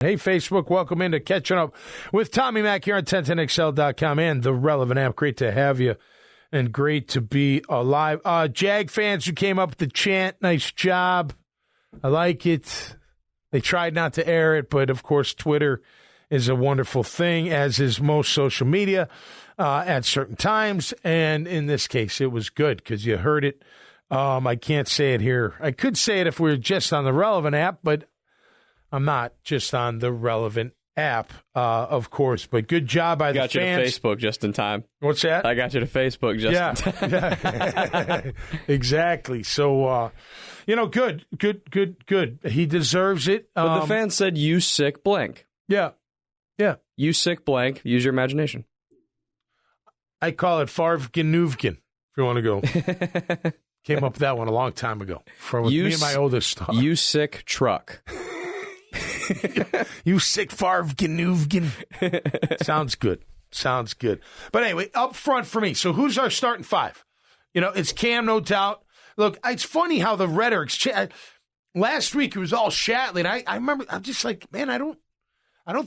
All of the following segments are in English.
Hey, Facebook, welcome into Catching Up with Tommy Mac here on 1010XL.com and the Relevant app. Great to have you and great to be alive. Jag fans who came up with the chant, nice job. I like it. They tried not to air it, but, of course, Twitter is a wonderful thing, as is most social media at certain times. And in this case, it was good because you heard it. I can't say it here. I could say it if we were just on the Relevant app, but I'm not just on the Relevant app, of course. But good job by the fans. I got you to Facebook just in time. What's that? I got you to Facebook just in time. Yeah. Exactly. So, good. He deserves it. But the fans said, you sick blank. Yeah. You sick blank. Use your imagination. I call it Farvgenuvgen, if you want to go. Came up with that one a long time ago. Me and my oldest daughter. You sick truck. You sick Farvgenuvgen. Sounds good. But anyway, up front for me. So who's our starting five? It's Cam, no doubt. Look, it's funny how the rhetoric last week it was all Shatley, and I remember I'm just like, man, I don't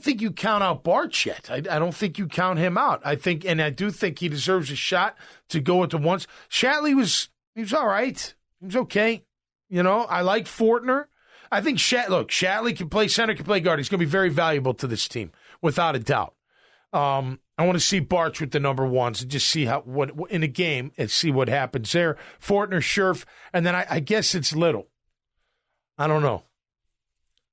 think you count out Barch yet. I don't think you count him out. I do think he deserves a shot to go with the ones. Shatley was all right. He was okay. I like Fortner. I think Shatley can play center, can play guard. He's going to be very valuable to this team, without a doubt. I want to see Barch with the number ones and just see what in a game and see what happens there. Fortner, Scherf, and then I guess it's Little. I don't know.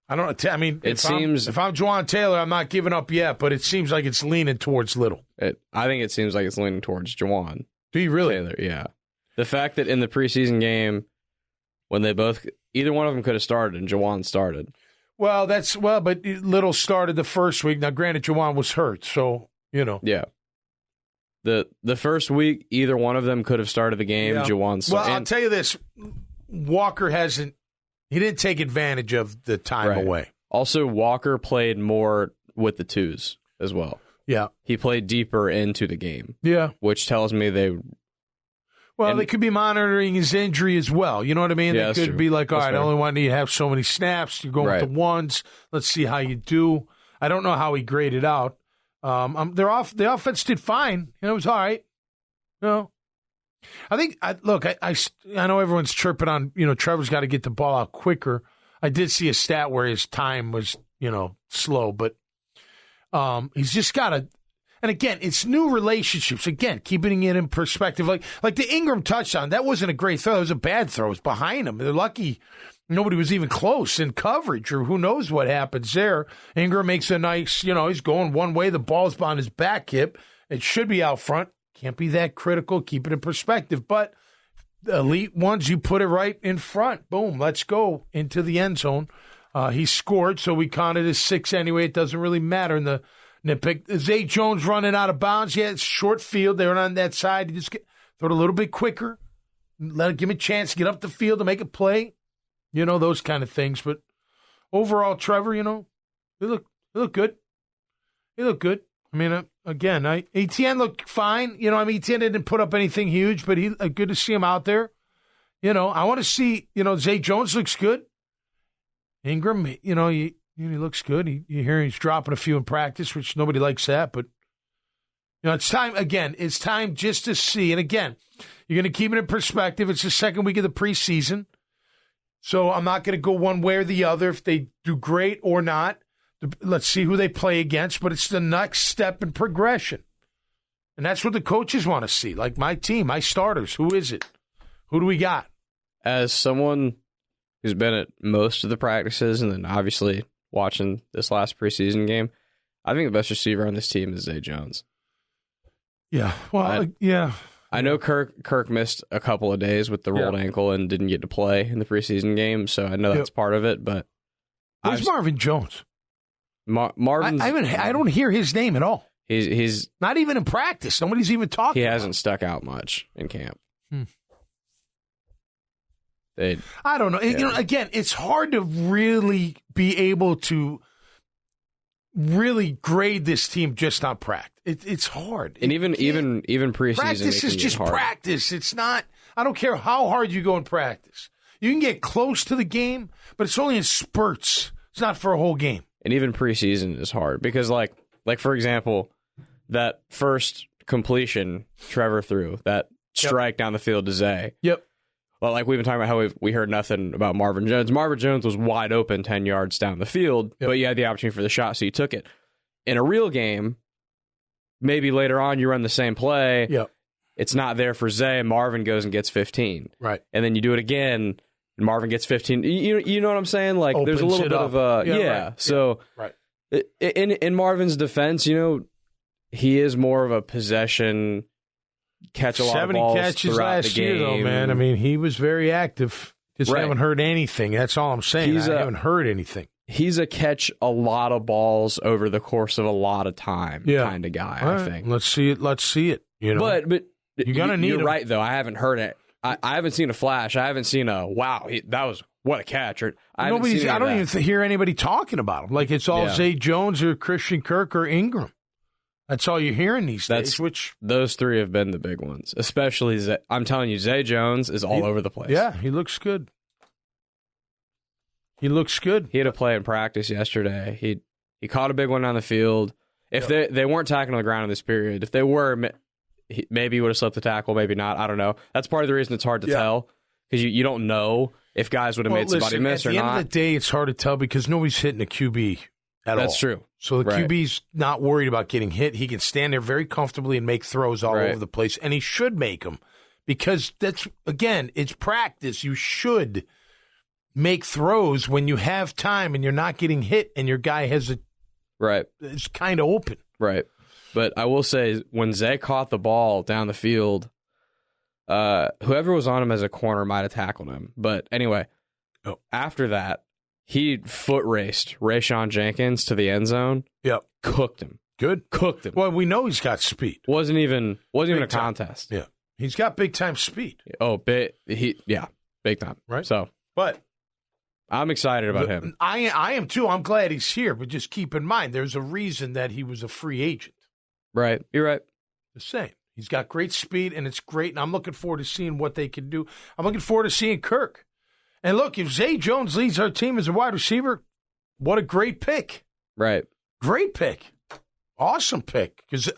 I mean, if I'm Juwan Taylor, I'm not giving up yet, but it seems like it's leaning towards Little. I think it seems like it's leaning towards Juwan. Do you really? Taylor, yeah. The fact that in the preseason game, when either one of them could have started and Juwan started. Well, but Little started the first week. Now, granted, Juwan was hurt, so, Yeah. The first week, either one of them could have started the game. Yeah. Juwan started. Well, I'll tell you this. Walker he didn't take advantage of the time away. Also, Walker played more with the twos as well. Yeah. He played deeper into the game. Yeah. Which tells me they could be monitoring his injury as well. You know what I mean? Yeah, they could be like, all right, I only want you to have so many snaps. You're going with the ones. Let's see how you do. I don't know how he graded out. The offense did fine. It was all right. I think, I know everyone's chirping on, Trevor's got to get the ball out quicker. I did see a stat where his time was, slow, but he's just got to. And again, it's new relationships. Again, keeping it in perspective. Like the Ingram touchdown, that wasn't a great throw. It was a bad throw. It was behind him. They're lucky nobody was even close in coverage, or who knows what happens there. Ingram makes a nice, he's going one way. The ball's on his back hip. It should be out front. Can't be that critical. Keep it in perspective. But the elite ones, you put it right in front. Boom, let's go into the end zone. He scored, so we counted as 6 anyway. It doesn't really matter in the nitpick. Zay Jones running out of bounds. Yeah, it's short field. They were on that side. You just throw it a little bit quicker. Give him a chance to get up the field to make a play. Those kind of things. But overall, Trevor, he looked good. He looked good. I mean, again, Etienne looked fine. Etienne didn't put up anything huge, but good to see him out there. I want to see, Zay Jones looks good. Ingram, he looks good. You hear he's dropping a few in practice, which nobody likes that. But, it's time, again, it's time just to see. And, again, you're going to keep it in perspective. It's the second week of the preseason. So I'm not going to go one way or the other if they do great or not. Let's see who they play against. But it's the next step in progression. And that's what the coaches want to see. Like my team, my starters. Who is it? Who do we got? As someone who's been at most of the practices and then obviously watching this last preseason game, I think the best receiver on this team is Zay Jones. Yeah. Well, yeah. I know Kirk missed a couple of days with the rolled ankle and didn't get to play in the preseason game, so I know that's part of it. But where's Marvin Jones? Marvin, I don't hear his name at all. He's not even in practice. Nobody's even talking. He hasn't stuck out much in camp. I don't know. Yeah. Again, it's hard to really be able to really grade this team just on practice. It's hard. And even preseason, practice is just practice. It's not. I don't care how hard you go in practice. You can get close to the game, but it's only in spurts. It's not for a whole game. And even preseason is hard because, like for example, that first completion Trevor threw, that strike down the field to Zay. Yep. Well, like we've been talking about how we heard nothing about Marvin Jones. Marvin Jones was wide open 10 yards down the field, but you had the opportunity for the shot, so you took it. In a real game, maybe later on you run the same play. Yep. It's not there for Zay, and Marvin goes and gets 15. Right. And then you do it again, and Marvin gets 15. You know what I'm saying? Like, Opens there's a little bit up. of Right. So, right. In Marvin's defense, he is more of a possession, catch a lot of balls catches throughout last the game. year, though, man. I mean, he was very active. Just haven't heard anything. That's all I'm saying. I haven't heard anything. He's a catch a lot of balls over the course of a lot of time kind of guy, I think. Let's see it. But you're going to need You're him. right, though. I haven't heard it. I haven't seen a flash. I haven't seen a, wow, that was, what a catch. Or, I don't even hear anybody talking about him. Like it's all Zay Jones or Christian Kirk or Ingram. That's all you're hearing these days. Those three have been the big ones, especially Zay. I'm telling you, Zay Jones is all over the place. Yeah, he looks good. He had a play in practice yesterday. He caught a big one on the field. If they weren't tackling on the ground in this period, if they were, maybe he would have slipped the tackle, maybe not. I don't know. That's part of the reason it's hard to tell because you don't know if guys would have made somebody miss or not. At the end of the day, it's hard to tell because nobody's hitting a QB at all. That's true. So the QB's not worried about getting hit. He can stand there very comfortably and make throws all over the place, and he should make them because that's, again, it's practice. You should make throws when you have time and you're not getting hit and your guy is kind of open. Right. But I will say, when Zay caught the ball down the field, whoever was on him as a corner might have tackled him. But anyway, after that, he foot raced Rayshon Jenkins to the end zone. Yep. Cooked him. Good. Cooked him. Well, we know he's got speed. Wasn't even a contest. Yeah. He's got big time speed. Oh, big time. Right. So, but I'm excited about him. I am too. I'm glad he's here, but just keep in mind there's a reason that he was a free agent. Right. You're right. The same. He's got great speed, and it's great, and I'm looking forward to seeing what they can do. I'm looking forward to seeing Kirk. And look, if Zay Jones leads our team as a wide receiver, what a great pick. Right. Great pick. Awesome pick. Because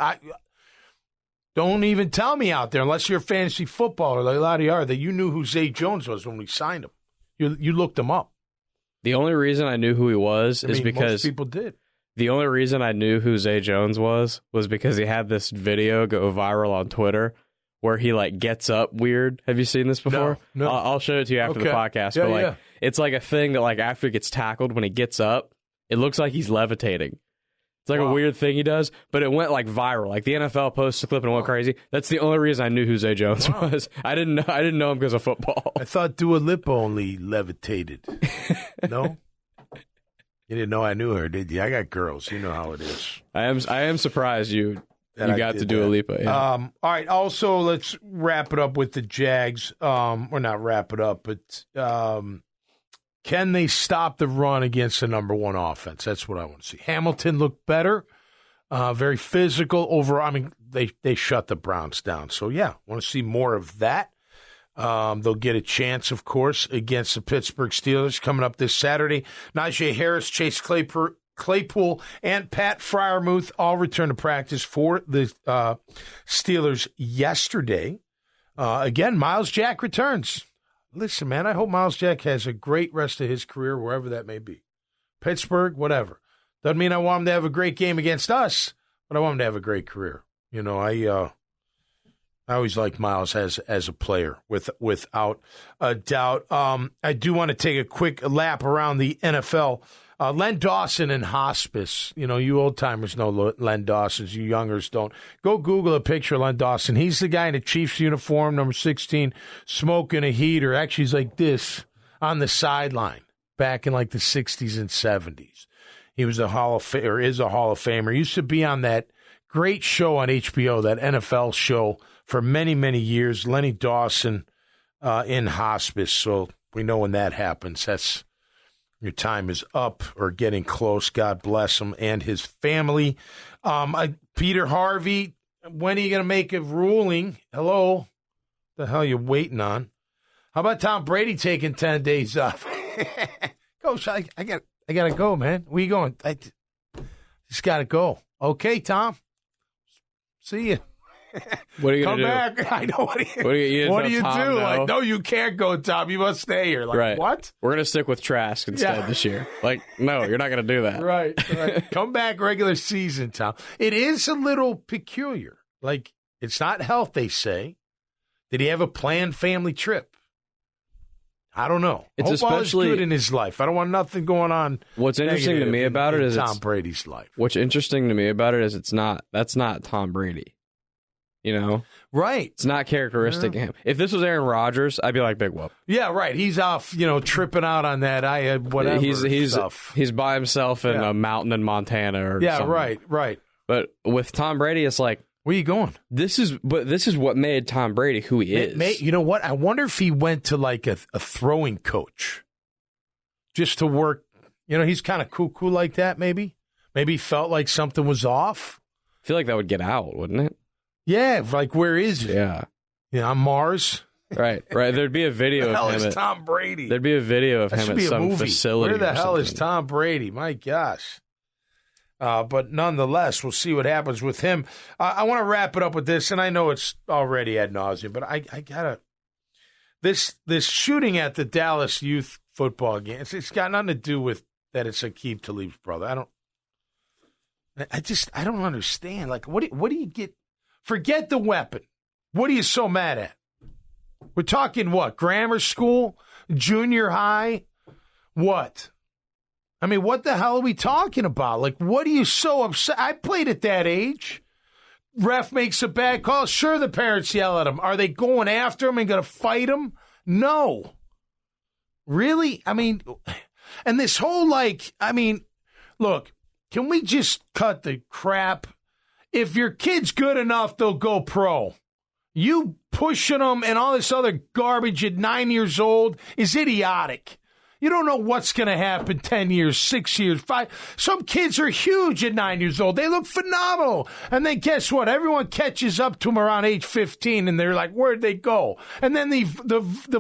don't even tell me out there, unless you're a fantasy footballer like a lot of you are, that you knew who Zay Jones was when we signed him. You looked him up. The only reason I knew who he was is because most people did. The only reason I knew who Zay Jones was because he had this video go viral on Twitter where he gets up weird. Have you seen this before? No. I'll show it to you after the podcast. Yeah, but it's like a thing that after he gets tackled, when he gets up, it looks like he's levitating. It's like a weird thing he does, but it went viral. The NFL posted a clip and it went crazy. That's the only reason I knew who Zay Jones was. I didn't know him because of football. I thought Dua Lipa only levitated. No? You didn't know I knew her, did you? I got girls. You know how it is. I am surprised you got to Dua Lipa. Yeah. All right. Also, let's wrap it up with the Jags. Or not wrap it up, but can they stop the run against the number one offense? That's what I want to see. Hamilton looked better, very physical. They shut the Browns down. So, yeah, want to see more of that. They'll get a chance, of course, against the Pittsburgh Steelers coming up this Saturday. Najee Harris, Chase Claypool, and Pat Freiermuth all returned to practice for the Steelers yesterday. Again, Miles Jack returns. Listen, man, I hope Miles Jack has a great rest of his career, wherever that may be. Pittsburgh, whatever. Doesn't mean I want him to have a great game against us, but I want him to have a great career. I always liked Miles as a player, without a doubt. I do want to take a quick lap around the NFL. Len Dawson in hospice. You old-timers know Len Dawson. You youngers don't. Go Google a picture of Len Dawson. He's the guy in the Chiefs uniform, number 16, smoking a heater. Actually, he's like this on the sideline back in the 60s and 70s. He was is a Hall of Famer. Used to be on that great show on HBO, that NFL show, for many, many years. Lenny Dawson in hospice. So we know when that happens, your time is up or getting close. God bless him and his family. Peter Harvey, when are you going to make a ruling? Hello? The hell you waiting on? How about Tom Brady taking 10 days off? Coach, I I got to go, man. Where you going? I just got to go. Okay, Tom. See you. What are you going to do? Come back. I know. What do you Tom do? know? Like, no, you can't go, Tom. You must stay here. Like, right. What? We're going to stick with Trask instead this year. Like, no, you're not going to do that. Right. Come back regular season, Tom. It is a little peculiar. Like, it's not health, they say. Did he have a planned family trip? I don't know. It's Hope all is especially good in his life. I don't want nothing going on. What's interesting to me about it is Tom Brady's life. What's interesting to me about it is that's not Tom Brady. You know? Right. It's not characteristic of him. If this was Aaron Rodgers, I'd be like, big whoop. Yeah, right. He's off, tripping out on that. Whatever. He's by himself in a mountain in Montana or something. Right. But with Tom Brady, it's like, where you going? This is what made Tom Brady who he is. You know what? I wonder if he went to like a throwing coach just to work. He's kind of cool like that, maybe. Maybe he felt like something was off. I feel like that would get out, wouldn't it? Yeah, like where is he? Yeah. On Mars? Right. There'd be a video of him. Where the hell is Tom Brady? There'd be a video of him at some facility. Where the hell is Tom Brady? My gosh. But nonetheless, we'll see what happens with him. I want to wrap it up with this, and I know it's already ad nauseum, but I gotta this shooting at the Dallas youth football game. It's got nothing to do with that. It's Aqib Talib's brother. I don't understand. Like, what do you get? Forget the weapon. What are you so mad at? We're talking what? Grammar school, junior high, what? I mean, what the hell are we talking about? Like, what are you so upset? I played at that age. Ref makes a bad call. Sure, the parents yell at him. Are they going after him and going to fight him? No. Really? I mean, and this whole look, can we just cut the crap? If your kid's good enough, they'll go pro. You pushing them and all this other garbage at 9 years old is idiotic. You don't know what's going to happen 10 years, 6 years, 5. Some kids are huge at 9 years old. They look phenomenal. And then guess what? Everyone catches up to them around age 15, and they're like, where'd they go? And then the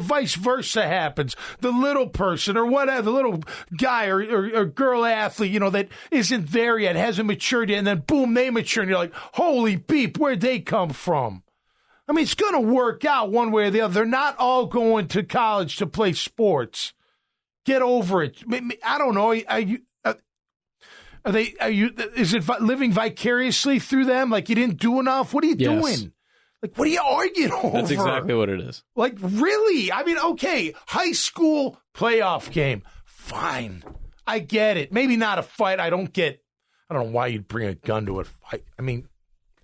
vice versa happens. The little person or whatever, the little guy or girl athlete, that isn't there yet, hasn't matured yet, and then boom, they mature, and you're like, holy beep, where'd they come from? I mean, it's going to work out one way or the other. They're not all going to college to play sports. Get over it. I don't know. Is it living vicariously through them? Like you didn't do enough? What are you doing? Like, what are you arguing over? That's exactly what it is. Like, really? I mean, okay, high school playoff game. Fine. I get it. Maybe not a fight. I don't know why you'd bring a gun to a fight. I mean,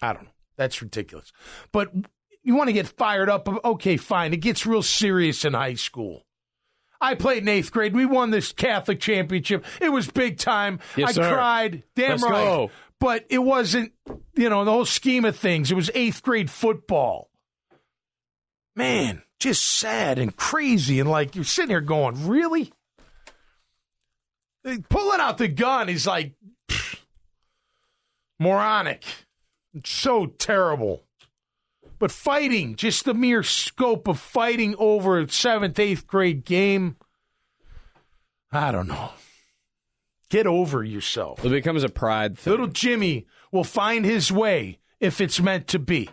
I don't know. That's ridiculous. But you want to get fired up. Okay, fine. It gets real serious in high school. I played in 8th grade. We won this Catholic championship. It was big time. Yes, I sir. cried. Damn Let's right. go. But it wasn't, the whole scheme of things. It was 8th grade football. Man, just sad and crazy. And like, you're sitting here going, really? Pulling out the gun is like moronic. It's so terrible. But fighting, just the mere scope of fighting over a 7th, 8th grade game, I don't know. Get over yourself. It becomes a pride thing. Little Jimmy will find his way if it's meant to be.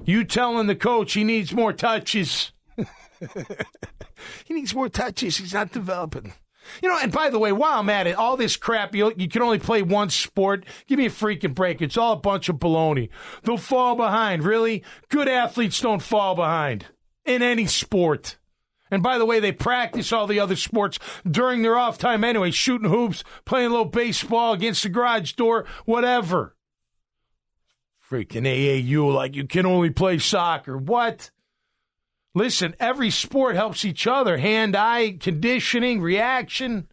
You telling the coach he needs more touches. He needs more touches. He's not developing. And by the way, while I'm at it, all this crap, you can only play one sport. Give me a freaking break. It's all a bunch of baloney. They'll fall behind. Really? Good athletes don't fall behind in any sport. And by the way, they practice all the other sports during their off time anyway, shooting hoops, playing a little baseball against the garage door, whatever. Freaking AAU, like you can only play soccer. What? Listen, every sport helps each other. Hand-eye, conditioning, reaction.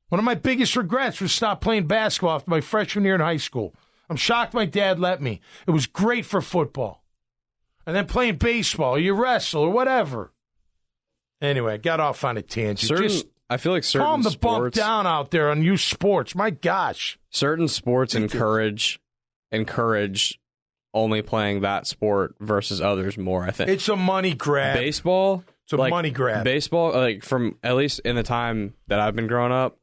One of my biggest regrets was stop playing basketball after my freshman year in high school. I'm shocked my dad let me. It was great for football. And then playing baseball, or you wrestle, or whatever. Anyway, I got off on a tangent. I feel like certain calm the sports, bump down out there on youth sports. My gosh. Certain sports encourage only playing that sport versus others more, I think. It's a money grab. Baseball, It's a money grab. Baseball, like from at least in the time that I've been growing up,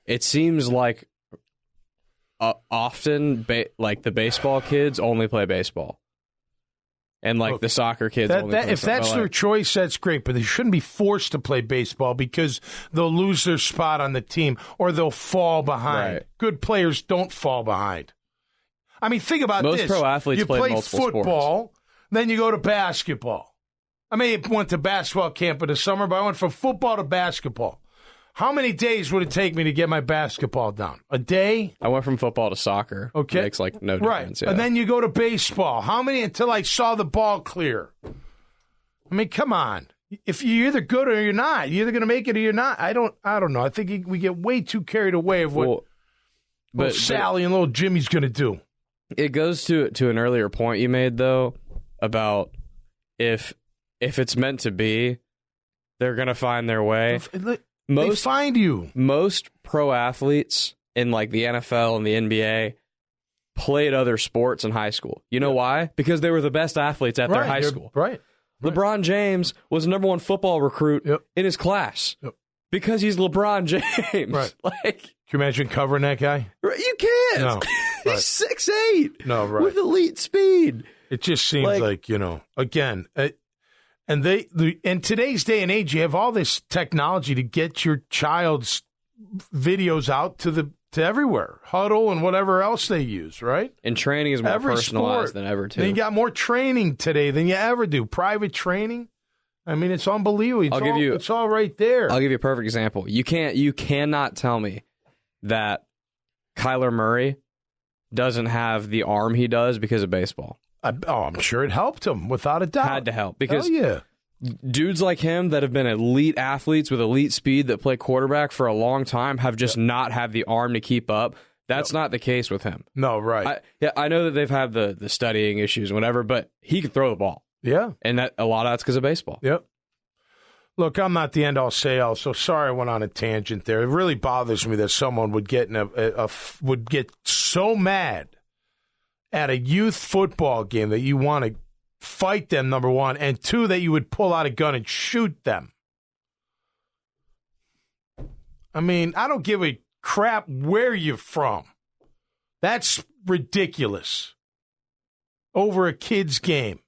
it seems like often like the baseball kids only play baseball. And like the soccer kids only play if that's their choice, that's great. But they shouldn't be forced to play baseball because they'll lose their spot on the team or they'll fall behind. Right. Good players don't fall behind. I mean, think about this. Most pro athletes play multiple football, sports. Then you go to basketball. I may have went to basketball camp in the summer, but I went from football to basketball. How many days would it take me to get my basketball down? A day? I went from football to soccer. Okay. It makes like no difference. Right. Yeah. And then you go to baseball. How many until I saw the ball clear? I mean, come on. If you're either good or you're not, you're either going to make it or you're not. I don't know. I think we get way too carried away of what little Sally and little Jimmy's going to do. It goes to an earlier point you made, though, about if it's meant to be, they're going to find their way. They find you. Most pro athletes in like the NFL and the NBA played other sports in high school. You know why? Because they were the best athletes at their high school. Right. LeBron James was the number one football recruit in his class because he's LeBron James. Right. Like, can you imagine covering that guy? You can't. No. He's 6'8". No, right. With elite speed. It just seems like again, and in today's day and age, you have all this technology to get your child's videos out to everywhere, Huddle and whatever else they use, right? And training is more personalized than ever, too. And you got more training today than you ever do. Private training. I mean, it's unbelievable. It's all right there. I'll give you a perfect example. You cannot tell me that Kyler Murray doesn't have the arm he does because of baseball. I'm sure it helped him, without a doubt. Had to help. Because dudes like him that have been elite athletes with elite speed that play quarterback for a long time have just not had the arm to keep up. That's not the case with him. No, right. I know that they've had the studying issues and whatever, but he can throw the ball. Yeah. And that a lot of that's because of baseball. Yep. Look, I'm not the end-all, say-all, so sorry I went on a tangent there. It really bothers me that someone would get would get so mad at a youth football game that you want to fight them, number one, and two, that you would pull out a gun and shoot them. I mean, I don't give a crap where you're from. That's ridiculous. Over a kid's game.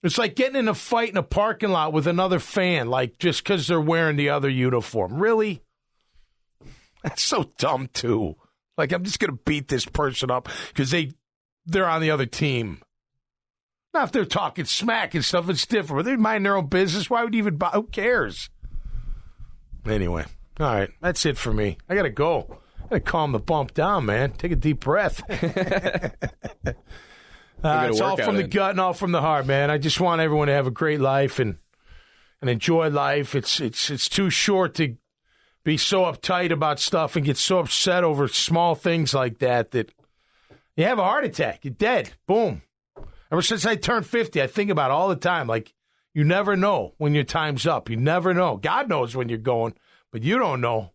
It's like getting in a fight in a parking lot with another fan, like just because they're wearing the other uniform. Really? That's so dumb, too. Like, I'm just going to beat this person up because they're on the other team. Now, if they're talking smack and stuff, it's different. But they mind their own business. Why would you even who cares? Anyway, all right, that's it for me. I got to go. I got to calm the bump down, man. Take a deep breath. It's all from the gut and all from the heart, man. I just want everyone to have a great life and enjoy life. It's too short to be so uptight about stuff and get so upset over small things like that you have a heart attack. You're dead. Boom. Ever since I turned 50, I think about it all the time. Like, you never know when your time's up. You never know. God knows when you're going, but you don't know.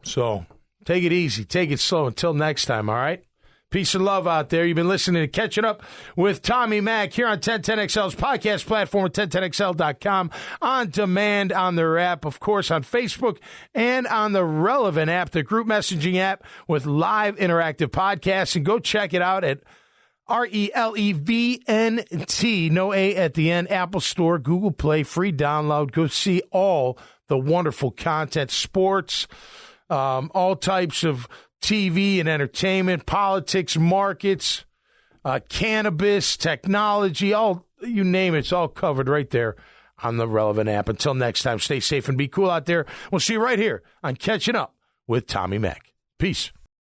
So take it easy. Take it slow. Until next time, all right? Peace and love out there. You've been listening to Catching Up with Tommy Mack here on 1010XL's podcast platform at 1010XL.com, on demand on their app, of course, on Facebook, and on the Relevant app, the group messaging app with live interactive podcasts. And go check it out at RELEVNT, no A at the end, Apple Store, Google Play, free download. Go see all the wonderful content, sports, all types of TV and entertainment, politics, markets, cannabis, technology, all you name it, it's all covered right there on the Relevant app. Until next time, stay safe and be cool out there. We'll see you right here on Catching Up with Tommy Mack. Peace.